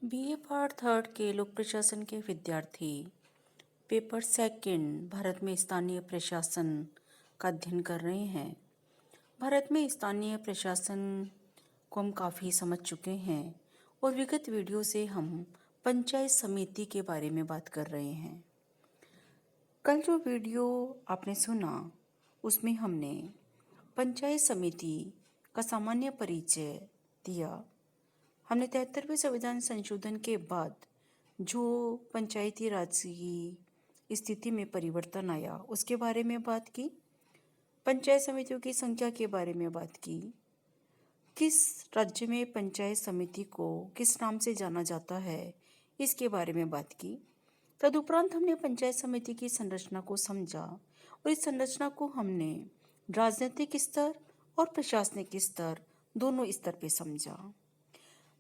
BA part third के लोक प्रशासन के विद्यार्थी पेपर सेकंड भारत में स्थानीय प्रशासन का अध्ययन कर रहे हैं। भारत में स्थानीय प्रशासन को हम काफ़ी समझ चुके हैं और विगत वीडियो से हम पंचायत समिति के बारे में बात कर रहे हैं। कल जो वीडियो आपने सुना उसमें हमने पंचायत समिति का सामान्य परिचय दिया। हमने 73वें संविधान संशोधन के बाद जो पंचायती राज की स्थिति में परिवर्तन आया उसके बारे में बात की, पंचायत समितियों की संख्या के बारे में बात की, किस राज्य में पंचायत समिति को किस नाम से जाना जाता है इसके बारे में बात की। तदुपरांत हमने पंचायत समिति की संरचना को समझा और इस संरचना को हमने राजनीतिक स्तर और प्रशासनिक स्तर दोनों स्तर पे समझा।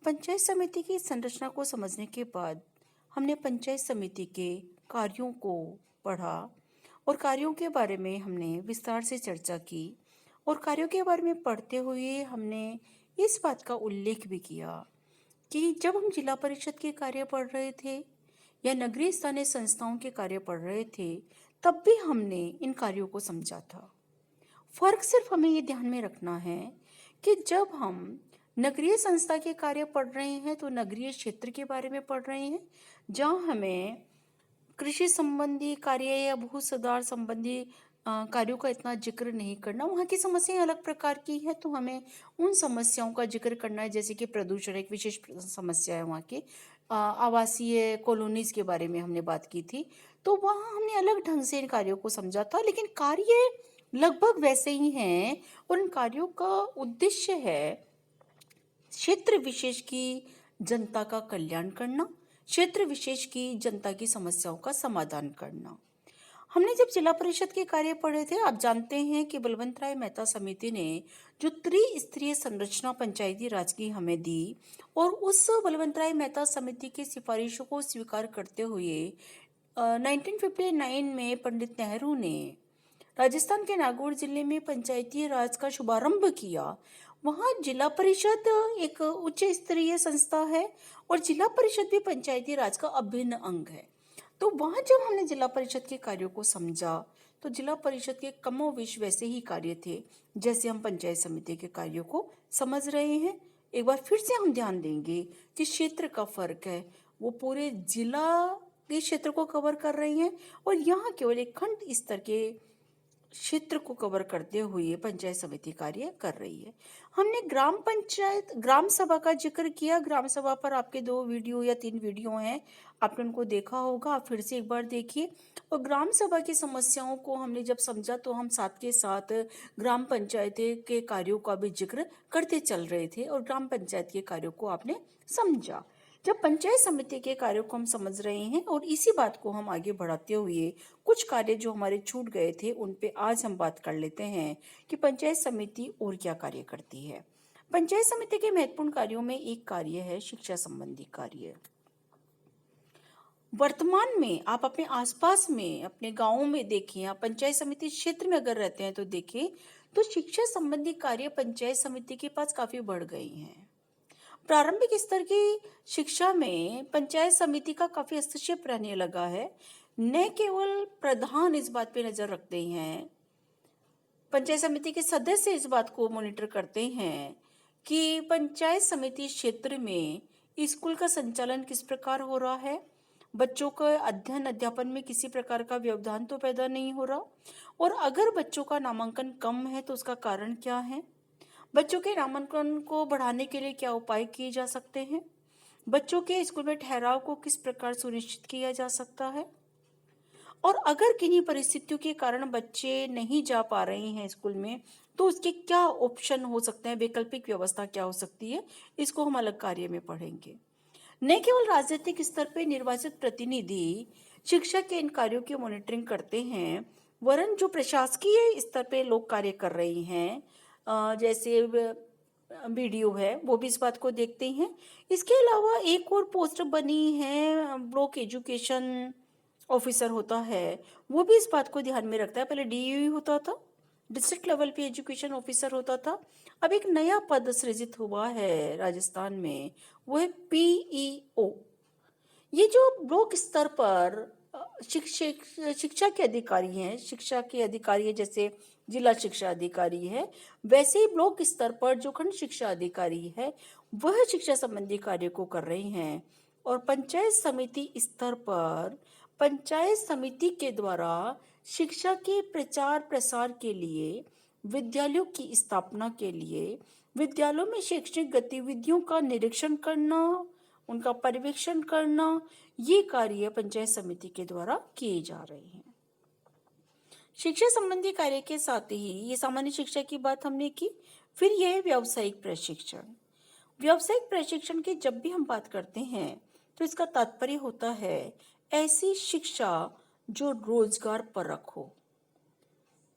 पंचायत समिति की संरचना को समझने के बाद हमने पंचायत समिति के कार्यों को पढ़ा और कार्यों के बारे में हमने विस्तार से चर्चा की और कार्यों के बारे में पढ़ते हुए हमने इस बात का उल्लेख भी किया कि जब हम जिला परिषद के कार्य पढ़ रहे थे या नगरीय स्थानीय संस्थाओं के कार्य पढ़ रहे थे तब भी हमने इन कार्यों को समझा था। फर्क सिर्फ हमें ये ध्यान में रखना है कि जब हम नगरीय संस्था के कार्य पढ़ रहे हैं तो नगरीय क्षेत्र के बारे में पढ़ रहे हैं, जहाँ हमें कृषि संबंधी कार्य या भू सुधार संबंधी कार्यों का इतना जिक्र नहीं करना। वहाँ की समस्याएं अलग प्रकार की हैं तो हमें उन समस्याओं का जिक्र करना है, जैसे कि प्रदूषण एक विशेष समस्या है वहाँ की। आवासीय कॉलोनीज के बारे में हमने बात की थी, तो वहाँ हमने अलग ढंग से इन कार्यों को समझा था, लेकिन कार्य लगभग वैसे ही हैं और इन कार्यों का उद्देश्य है क्षेत्र विशेष की जनता का कल्याण करना, क्षेत्र विशेष की जनता की समस्याओं का समाधान करना। हमने जब जिला परिषद के कार्य पढ़े थे, आप जानते हैं कि बलवंत राय मेहता समिति ने जो त्रिस्तरीय संरचना पंचायती राज की हमें दी और उस बलवंत राय मेहता समिति की सिफारिशों को स्वीकार करते हुए 1959 में पंडित नेहरू ने राजस्थान के नागौर जिले में पंचायती राज का शुभारंभ किया। वहाँ जिला परिषद एक उच्च स्तरीय संस्था है और जिला परिषद भी पंचायती राज का अभिन्न अंग है। तो वहाँ जब हमने जिला परिषद के कार्यों को समझा तो जिला परिषद के कमोवेश वैसे ही कार्य थे जैसे हम पंचायत समिति के कार्यों को समझ रहे हैं। एक बार फिर से हम ध्यान देंगे कि क्षेत्र का फर्क है, वो पूरे जिला के क्षेत्र को कवर कर रही हैं और यहाँ केवल एक खंड स्तर के क्षेत्र को कवर करते हुए पंचायत समिति कार्य कर रही है। हमने ग्राम पंचायत ग्राम सभा का जिक्र किया। ग्राम सभा पर आपके 2 वीडियो या 3 वीडियो हैं, आपने उनको देखा होगा, आप फिर से एक बार देखिए। और ग्राम सभा की समस्याओं को हमने जब समझा तो हम साथ के साथ ग्राम पंचायत के कार्यों का भी जिक्र करते चल रहे थे और ग्राम पंचायत के कार्यों को आपने समझा। जब पंचायत समिति के कार्यों को हम समझ रहे हैं और इसी बात को हम आगे बढ़ाते हुए कुछ कार्य जो हमारे छूट गए थे उन पे आज हम बात कर लेते हैं कि पंचायत समिति और क्या कार्य करती है। पंचायत समिति के महत्वपूर्ण कार्यों में एक कार्य है शिक्षा संबंधी कार्य। वर्तमान में आप अपने आसपास में अपने गांवों में देखें, आप पंचायत समिति क्षेत्र में अगर रहते हैं तो देखें तो शिक्षा संबंधी कार्य पंचायत समिति के पास काफी बढ़ गए हैं। प्रारंभिक स्तर की शिक्षा में पंचायत समिति का काफी हस्तक्षेप रहने लगा है। न केवल प्रधान इस बात पे नजर रखते हैं, पंचायत समिति के सदस्य इस बात को मॉनिटर करते हैं कि पंचायत समिति क्षेत्र में स्कूल का संचालन किस प्रकार हो रहा है, बच्चों का अध्ययन अध्यापन में किसी प्रकार का व्यवधान तो पैदा नहीं हो रहा, और अगर बच्चों का नामांकन कम है तो उसका कारण क्या है, बच्चों के नामांकन को बढ़ाने के लिए क्या उपाय किए जा सकते हैं, बच्चों के स्कूल में ठहराव को किस प्रकार सुनिश्चित किया जा सकता है, और अगर किन्हीं परिस्थितियों के कारण बच्चे नहीं जा पा रहे हैं स्कूल में तो उसके क्या ऑप्शन हो सकते हैं, वैकल्पिक व्यवस्था क्या हो सकती है, इसको हम अलग कार्य में पढ़ेंगे। न केवल राजनीतिक स्तर पर निर्वाचित प्रतिनिधि शिक्षा के इन कार्यों की मॉनिटरिंग करते हैं, वरन जो प्रशासकीय स्तर पे लोग कार्य कर रहे हैं जैसे वीडियो है वो भी इस बात को देखते हैं। इसके अलावा एक और पोस्ट बनी है, ब्लॉक एजुकेशन ऑफिसर होता है, वो भी इस बात को ध्यान में रखता है। पहले डीईओ होता था, डिस्ट्रिक्ट लेवल पे एजुकेशन ऑफिसर होता था। अब एक नया पद सृजित हुआ है राजस्थान में, वो है पीईओ। ये जो ब्लॉक स्तर पर शिक्षा के अधिकारी हैं, शिक्षा के अधिकारी है, जैसे जिला शिक्षा अधिकारी है, वैसे ही ब्लॉक स्तर पर जो खंड शिक्षा अधिकारी है वह शिक्षा संबंधी कार्य को कर रही हैं। और पंचायत समिति स्तर पर पंचायत समिति के द्वारा शिक्षा के प्रचार प्रसार के लिए, विद्यालयों की स्थापना के लिए, विद्यालयों में शैक्षणिक गतिविधियों का निरीक्षण करना, उनका पर्यवेक्षण करना, ये कार्य पंचायत समिति के द्वारा किए जा रहे हैं। शिक्षा संबंधी कार्य के साथ ही ये सामान्य शिक्षा की बात हमने की। फिर यह है व्यावसायिक प्रशिक्षण। व्यावसायिक प्रशिक्षण की जब भी हम बात करते हैं तो इसका तात्पर्य होता है ऐसी शिक्षा जो रोजगार परक हो,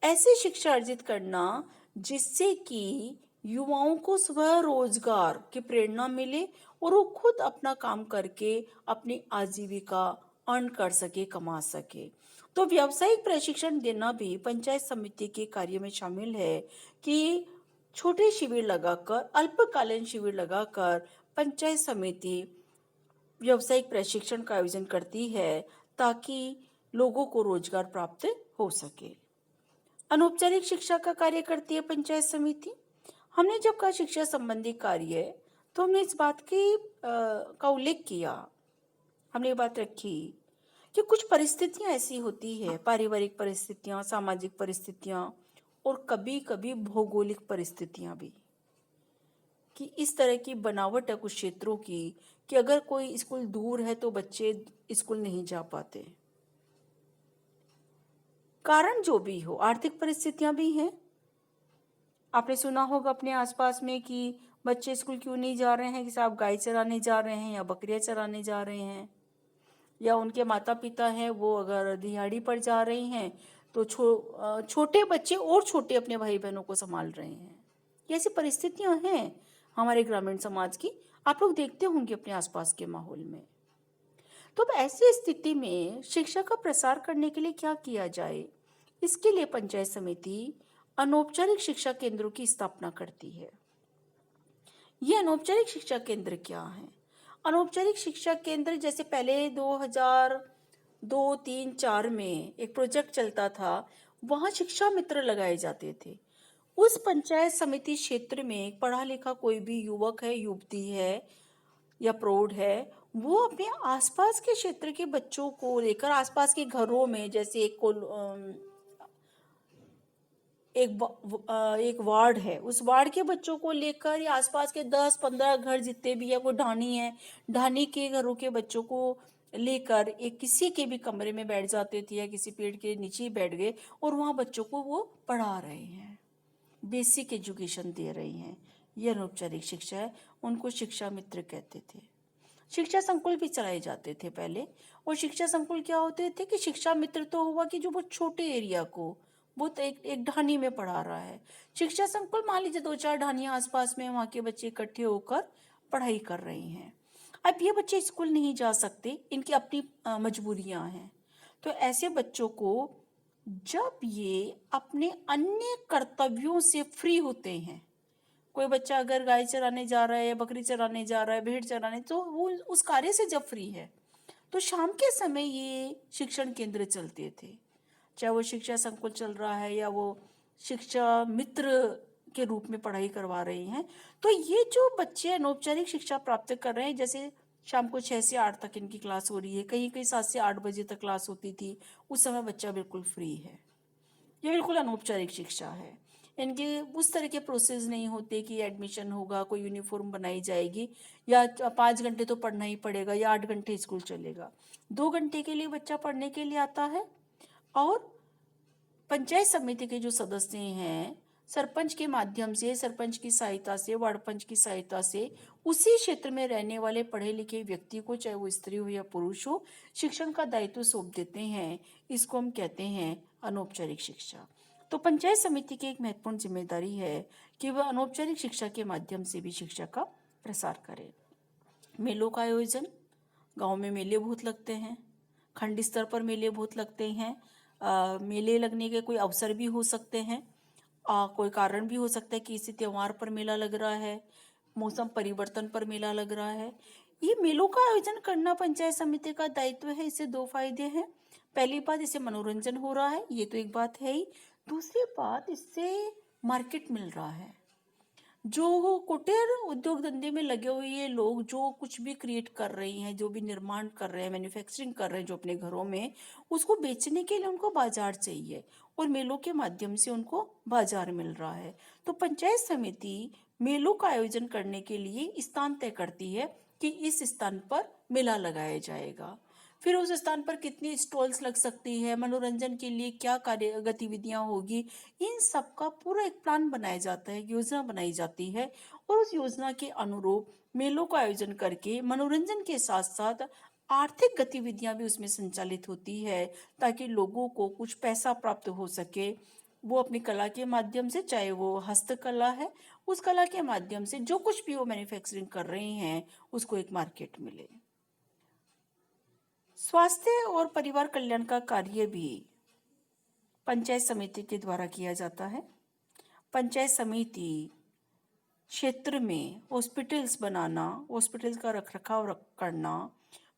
ऐसी शिक्षा अर्जित करना जिससे कि युवाओं को स्वरोजगार की प्रेरणा मिले और वो खुद अपना काम करके अपनी आजीविका अर्न कर सके, कमा सके। तो व्यावसायिक प्रशिक्षण देना भी पंचायत समिति के कार्य में शामिल है कि छोटे शिविर लगाकर, अल्पकालीन शिविर लगाकर पंचायत समिति व्यावसायिक प्रशिक्षण का आयोजन करती है ताकि लोगों को रोजगार प्राप्त हो सके। अनौपचारिक शिक्षा का कार्य करती है पंचायत समिति। हमने जब कहा शिक्षा संबंधी कार्य तो हमने इस बात का उल्लेख किया, हमने ये बात रखी कि कुछ परिस्थितियां ऐसी होती है, पारिवारिक परिस्थितियां, सामाजिक परिस्थितियां और कभी कभी भौगोलिक परिस्थितियां भी, कि इस तरह की बनावट है कुछ क्षेत्रों की कि अगर कोई स्कूल दूर है तो बच्चे स्कूल नहीं जा पाते। कारण जो भी हो, आर्थिक परिस्थितियां भी हैं। आपने सुना होगा अपने आसपास में कि बच्चे स्कूल क्यों नहीं जा रहे हैं, कि साहब गाय चराने जा रहे हैं या बकरियां चराने जा रहे हैं, या उनके माता पिता हैं वो अगर दिहाड़ी पर जा रही हैं तो छोटे बच्चे और छोटे अपने भाई बहनों को संभाल रहे हैं। ये ऐसी परिस्थितियां हैं हमारे ग्रामीण समाज की, आप लोग देखते होंगे अपने आसपास के माहौल में। तो अब ऐसी स्थिति में शिक्षा का प्रसार करने के लिए क्या किया जाए, इसके लिए पंचायत समिति अनौपचारिक शिक्षा केंद्रों की स्थापना करती है। ये अनौपचारिक शिक्षा केंद्र क्या है? अनौपचारिक शिक्षा केंद्र जैसे पहले 2002, 3, 4 में एक प्रोजेक्ट चलता था, वहां शिक्षा मित्र लगाए जाते थे। उस पंचायत समिति क्षेत्र में पढ़ा लिखा कोई भी युवक है, युवती है या प्रौढ़ है, वो अपने आसपास के क्षेत्र के बच्चों को लेकर आसपास के घरों में, जैसे एक वार्ड है, उस वार्ड के बच्चों को लेकर या आसपास के 10-15 घर जितने भी है, कोई ढानी है, ढानी के घरों के बच्चों को लेकर एक किसी के भी कमरे में बैठ जाते थे या किसी पेड़ के नीचे ही बैठ गए और वहाँ बच्चों को वो पढ़ा रहे हैं, बेसिक एजुकेशन दे रही हैं। ये अनौपचारिक शिक्षा है, उनको शिक्षा मित्र कहते थे। शिक्षा संकुल भी चलाए जाते थे पहले। और शिक्षा संकुल क्या होते थे कि शिक्षा मित्र तो हुआ कि जो बहुत छोटे एरिया को, बहुत एक ढानी में पढ़ा रहा है। शिक्षा संकुल मान लीजिए 2-4 ढानियां आसपास में, वहाँ के बच्चे इकट्ठे होकर पढ़ाई कर रहे हैं। अब ये बच्चे स्कूल नहीं जा सकते, इनकी अपनी मजबूरियां हैं। तो ऐसे बच्चों को जब ये अपने अन्य कर्तव्यों से फ्री होते हैं, कोई बच्चा अगर गाय चराने जा रहा है या बकरी चराने जा रहा है, भेड़ चराने, तो वो उस कार्य से जब फ्री है तो शाम के समय ये शिक्षण केंद्र चलते थे, चाहे वो शिक्षा संकुल चल रहा है या वो शिक्षा मित्र के रूप में पढ़ाई करवा रही हैं। तो ये जो बच्चे अनौपचारिक शिक्षा प्राप्त कर रहे हैं, जैसे शाम को 6 से 8 तक इनकी क्लास हो रही है, कहीं कहीं 7 से 8 बजे तक क्लास होती थी, उस समय बच्चा बिल्कुल फ्री है। ये बिल्कुल अनौपचारिक शिक्षा है। इनके उस तरह के प्रोसेस नहीं होते कि एडमिशन होगा, कोई यूनिफॉर्म बनाई जाएगी या 5 घंटे तो पढ़ना ही पड़ेगा या 8 घंटे स्कूल चलेगा। 2 घंटे के लिए बच्चा पढ़ने के लिए आता है और पंचायत समिति के जो सदस्य हैं, सरपंच के माध्यम से, सरपंच की सहायता से, वार्ड पंच की सहायता से उसी क्षेत्र में रहने वाले पढ़े लिखे व्यक्ति को, चाहे वो स्त्री हो या पुरुष हो, शिक्षण का दायित्व सौंप देते हैं। इसको हम कहते हैं अनौपचारिक शिक्षा। तो पंचायत समिति की एक महत्वपूर्ण जिम्मेदारी है कि वह अनौपचारिक शिक्षा के माध्यम से भी शिक्षा का प्रसार करे। मेलों का आयोजन, गांव में मेले बहुत लगते हैं, खंड स्तर पर मेले बहुत लगते हैं, मेले लगने के कोई अवसर भी हो सकते हैं। कोई कारण भी हो सकता है कि किसी त्योहार पर मेला लग रहा है, मौसम परिवर्तन पर मेला लग रहा है। ये मेलों का आयोजन करना पंचायत समिति का दायित्व है। इससे दो फायदे हैं। पहली बात, इससे मनोरंजन हो रहा है, ये तो एक बात है ही। दूसरी बात, इससे मार्केट मिल रहा है। जो कुटीर उद्योग धंधे में लगे हुए ये लोग जो कुछ भी क्रिएट कर रही हैं, जो भी निर्माण कर रहे हैं, मैन्युफैक्चरिंग कर रहे हैं जो अपने घरों में, उसको बेचने के लिए उनको बाजार चाहिए और मेलों के माध्यम से उनको बाजार मिल रहा है। तो पंचायत समिति मेलों का आयोजन करने के लिए स्थान तय करती है कि इस स्थान पर मेला लगाया जाएगा। फिर उस स्थान पर कितनी स्टॉल्स लग सकती है, मनोरंजन के लिए क्या कार्य गतिविधियां होगी, इन सब का पूरा एक प्लान बनाया जाता है, योजना बनाई जाती है। और उस योजना के अनुरूप मेलों का आयोजन करके मनोरंजन के साथ साथ आर्थिक गतिविधियां भी उसमें संचालित होती है, ताकि लोगों को कुछ पैसा प्राप्त हो सके। वो अपनी कला के माध्यम से, चाहे वो हस्तकला है, उस कला के माध्यम से जो कुछ भी वो मैन्युफैक्चरिंग कर रहे हैं उसको एक मार्केट मिले। स्वास्थ्य और परिवार कल्याण का कार्य भी पंचायत समिति के द्वारा किया जाता है। पंचायत समिति क्षेत्र में हॉस्पिटल्स बनाना, हॉस्पिटल्स का रखरखाव करना,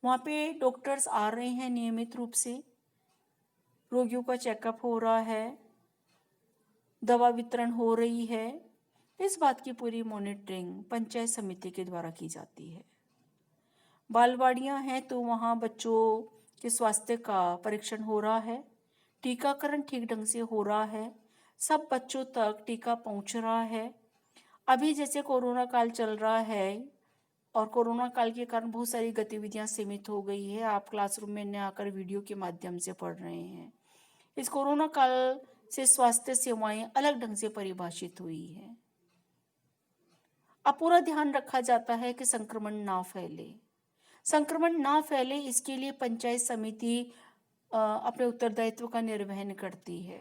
वहाँ पे डॉक्टर्स आ रहे हैं नियमित रूप से, रोगियों का चेकअप हो रहा है, दवा वितरण हो रही है, इस बात की पूरी मॉनिटरिंग पंचायत समिति के द्वारा की जाती है। बालवाड़ियाँ हैं तो वहाँ बच्चों के स्वास्थ्य का परीक्षण हो रहा है, टीकाकरण ठीक ढंग से हो रहा है, सब बच्चों तक टीका पहुँच रहा है। अभी जैसे कोरोना काल चल रहा है और कोरोना काल के कारण बहुत सारी गतिविधियां सीमित हो गई है। आप क्लासरूम में न आकर वीडियो के माध्यम से पढ़ रहे हैं। इस कोरोना काल से स्वास्थ्य सेवाएं अलग ढंग से परिभाषित हुई है। अब पूरा ध्यान रखा जाता है कि संक्रमण ना फैले। संक्रमण ना फैले इसके लिए पंचायत समिति अपने उत्तरदायित्व का निर्वहन करती है।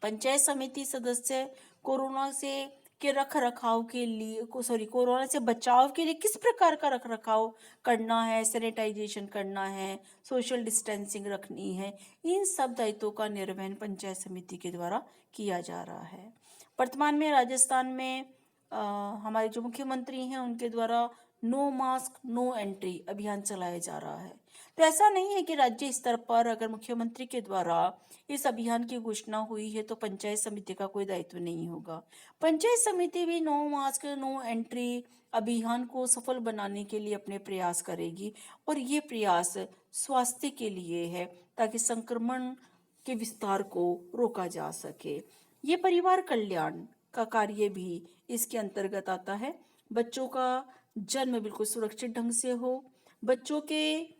पंचायत समिति सदस्य कोरोना से के रख रखाव के लिए कोरोना से बचाव के लिए किस प्रकार का रख रखाव करना है, सैनिटाइजेशन करना है, सोशल डिस्टेंसिंग रखनी है, इन सब दायित्वों का निर्वहन पंचायत समिति के द्वारा किया जा रहा है। वर्तमान में राजस्थान में हमारे जो मुख्यमंत्री हैं उनके द्वारा नो मास्क नो एंट्री अभियान चलाया जा रहा है। तो ऐसा नहीं है कि राज्य स्तर पर अगर मुख्यमंत्री के द्वारा इस अभियान की घोषणा हुई है तो पंचायत समिति का कोई दायित्व नहीं होगा। पंचायत समिति भी नो मास्क नो एंट्री अभियान को सफल बनाने के लिए अपने प्रयास करेगी और ये प्रयास स्वास्थ्य के लिए है, ताकि संक्रमण के विस्तार को रोका जा सके। ये परिवार कल्याण का कार्य भी इसके अंतर्गत आता है। बच्चों का जन्म बिल्कुल सुरक्षित ढंग से हो, बच्चों के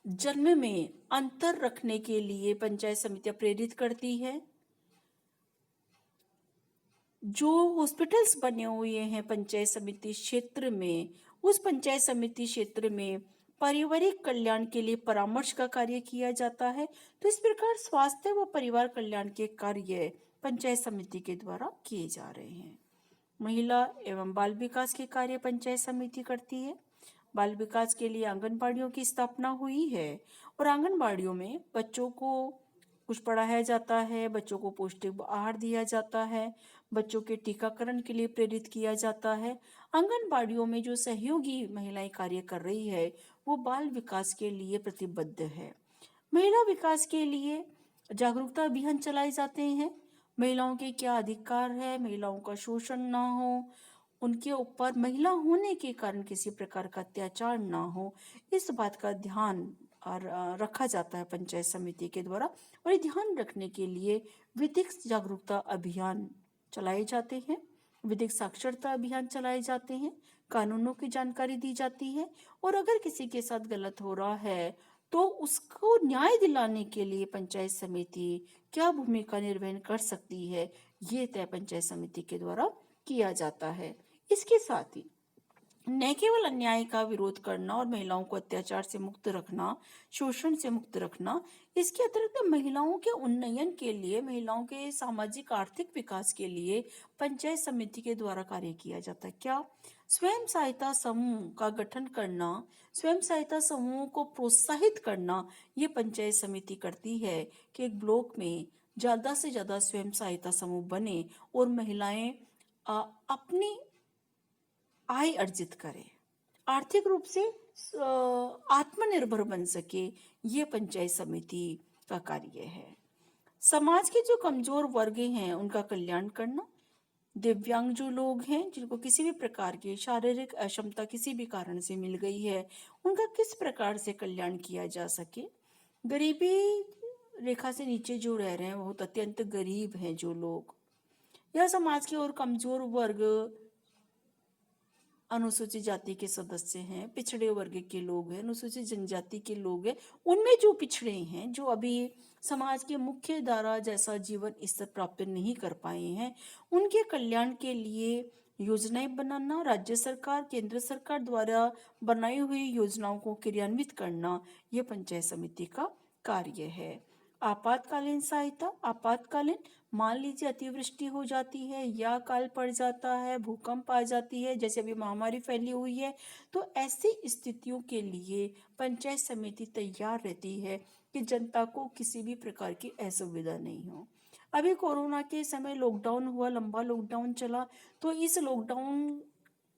जन्म में अंतर रखने के लिए पंचायत समितियां प्रेरित करती है। जो हॉस्पिटल्स बने हुए हैं पंचायत समिति क्षेत्र में, उस पंचायत समिति क्षेत्र में पारिवारिक कल्याण के लिए परामर्श का कार्य किया जाता है। तो इस प्रकार स्वास्थ्य व परिवार कल्याण के कार्य पंचायत समिति के द्वारा किए जा रहे हैं। महिला एवं बाल विकास के कार्य पंचायत समिति करती है। बाल विकास के लिए आंगनबाड़ियों की स्थापना हुई है और आंगनबाड़ियों में बच्चों को कुछ पढ़ाया जाता है, बच्चों को पौष्टिक आहार दिया जाता है, बच्चों के टीकाकरण के लिए प्रेरित किया जाता है। आंगनबाड़ियों में जो सहयोगी महिलाएं कार्य कर रही है वो बाल विकास के लिए प्रतिबद्ध है। महिला विकास के लिए जागरूकता अभियान चलाए जाते हैं। महिलाओं के क्या अधिकार है, महिलाओं का शोषण ना हो, उनके ऊपर महिला होने के कारण किसी प्रकार का अत्याचार ना हो, इस बात का ध्यान रखा जाता है पंचायत समिति के द्वारा। और ये ध्यान रखने के लिए विधिक जागरूकता अभियान चलाए जाते हैं, विधिक साक्षरता अभियान चलाए जाते हैं, कानूनों की जानकारी दी जाती है और अगर किसी के साथ गलत हो रहा है तो उसको न्याय दिलाने के लिए पंचायत समिति क्या भूमिका निर्वहन कर सकती है, ये तय पंचायत समिति के द्वारा किया जाता है। इसके साथ ही न केवल अन्याय का विरोध करना और महिलाओं को अत्याचार से मुक्त रखना, शोषण से मुक्त रखना, इसके अतिरिक्त महिलाओं के उन्नयन के लिए, महिलाओं के सामाजिक आर्थिक विकास के लिए पंचायत समिति के द्वारा कार्य किया जाता है। क्या? स्वयं सहायता समूह का गठन करना, स्वयं सहायता समूह को प्रोत्साहित करना, ये पंचायत समिति करती है कि एक ब्लॉक में ज़्यादा से ज़्यादा स्वयं सहायता समूह बने और महिलाएं अपनी आय अर्जित करें, आर्थिक रूप से आत्मनिर्भर बन सके, ये पंचायत समिति का कार्य है। समाज के जो कमजोर वर्ग हैं उनका कल्याण करना, दिव्यांग जो लोग हैं जिनको किसी भी प्रकार की शारीरिक अक्षमता किसी भी कारण से मिल गई है, उनका किस प्रकार से कल्याण किया जा सके। गरीबी रेखा से नीचे जो रह रहे हैं, बहुत अत्यंत गरीब हैं जो लोग, या समाज के और कमजोर वर्ग, अनुसूचित जाति के सदस्य हैं, पिछड़े वर्ग के लोग हैं, अनुसूचित जनजाति के लोग हैं, उनमें जो पिछड़े हैं, जो अभी समाज के मुख्य धारा जैसा जीवन स्तर प्राप्त नहीं कर पाए हैं, उनके कल्याण के लिए योजनाएं बनाना, राज्य सरकार केंद्र सरकार द्वारा बनाई हुई योजनाओं को क्रियान्वित करना, यह पंचायत समिति का कार्य है। आपातकालीन सहायता, आपातकालीन, मान लीजिए अतिवृष्टि हो जाती है या अकाल पड़ जाता है, भूकंप आ जाती है, जैसे अभी महामारी फैली हुई है, तो ऐसी स्थितियों के लिए पंचायत समिति तैयार रहती है कि जनता को किसी भी प्रकार की असुविधा नहीं हो। अभी कोरोना के समय लॉकडाउन हुआ, लंबा लॉकडाउन चला, तो इस लॉकडाउन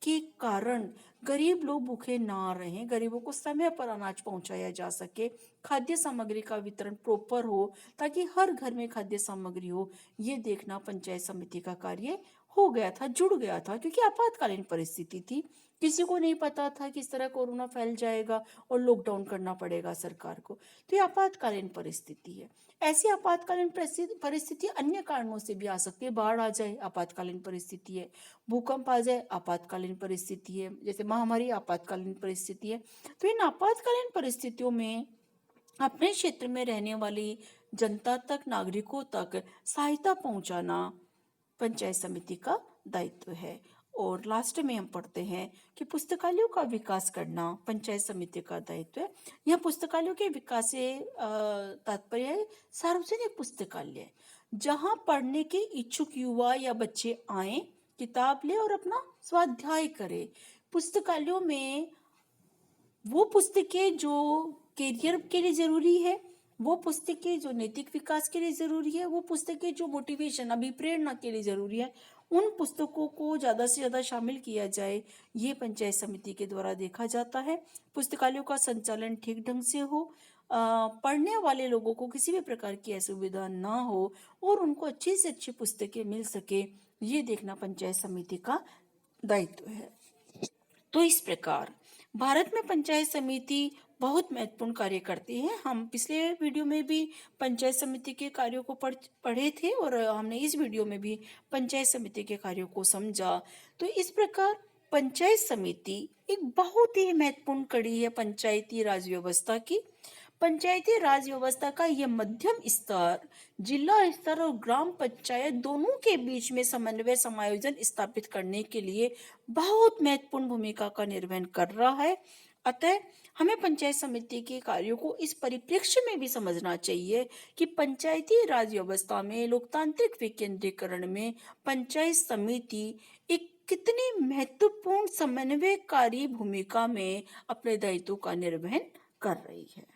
के कारण गरीब लोग भूखे ना रहें, गरीबों को समय पर अनाज पहुंचाया जा सके, खाद्य सामग्री का वितरण प्रॉपर हो, ताकि हर घर में खाद्य सामग्री हो, ये देखना पंचायत समिति का कार्य हो गया था, जुड़ गया था, क्योंकि आपातकालीन परिस्थिति थी। किसी को नहीं पता था किस तरह कोरोना फैल जाएगा और लॉकडाउन करना पड़ेगा सरकार को, तो ये आपातकालीन परिस्थिति है। ऐसी आपातकालीन परिस्थिति अन्य कारणों से भी आ सकती है, बाढ़ आ जाए आपातकालीन परिस्थिति है, भूकंप आ जाए आपातकालीन परिस्थिति है, जैसे महामारी आपातकालीन परिस्थिति है। तो इन आपातकालीन परिस्थितियों में अपने क्षेत्र में रहने वाली जनता तक, नागरिकों तक सहायता पहुंचाना पंचायत समिति का दायित्व है। और लास्ट में हम पढ़ते हैं कि पुस्तकालयों का विकास करना पंचायत समिति का दायित्व है। यहाँ पुस्तकालयों के विकास से तात्पर्य है सार्वजनिक पुस्तकालय, जहाँ पढ़ने के इच्छुक युवा या बच्चे आए, किताब ले और अपना स्वाध्याय करें। पुस्तकालयों में वो पुस्तकें जो करियर के लिए जरूरी है, वो पुस्तकें जो नैतिक विकास के लिए जरूरी है, वो पुस्तकें जो मोटिवेशन अभिप्रेरणा के लिए जरूरी है, उन पुस्तकों को ज़्यादा से ज़्यादा शामिल किया जाए, ये पंचायत समिति के द्वारा देखा जाता है। पुस्तकालयों का संचालन ठीक ढंग से हो, पढ़ने वाले लोगों को किसी भी प्रकार की असुविधा ना हो और उनको अच्छी से अच्छी पुस्तकें मिल सके, ये देखना पंचायत समिति का दायित्व है। तो इस प्रकार भारत में पंचायत समिति बहुत महत्वपूर्ण कार्य करती है। हम पिछले वीडियो में भी पंचायत समिति के कार्यों को पढ़े थे और हमने इस वीडियो में भी पंचायत समिति के कार्यों को समझा। तो इस प्रकार पंचायत समिति एक बहुत ही महत्वपूर्ण कड़ी है पंचायती राज व्यवस्था की। पंचायती राज व्यवस्था का यह मध्यम स्तर, जिला स्तर और ग्राम पंचायत दोनों के बीच में समन्वय समायोजन स्थापित करने के लिए बहुत महत्वपूर्ण भूमिका का निर्वहन कर रहा है। अतः हमें पंचायत समिति के कार्यों को इस परिप्रेक्ष्य में भी समझना चाहिए कि पंचायती राज व्यवस्था में लोकतांत्रिक विकेंद्रीकरण में पंचायत समिति एक कितनी महत्वपूर्ण समन्वयकारी भूमिका में अपने दायित्व का निर्वहन कर रही है।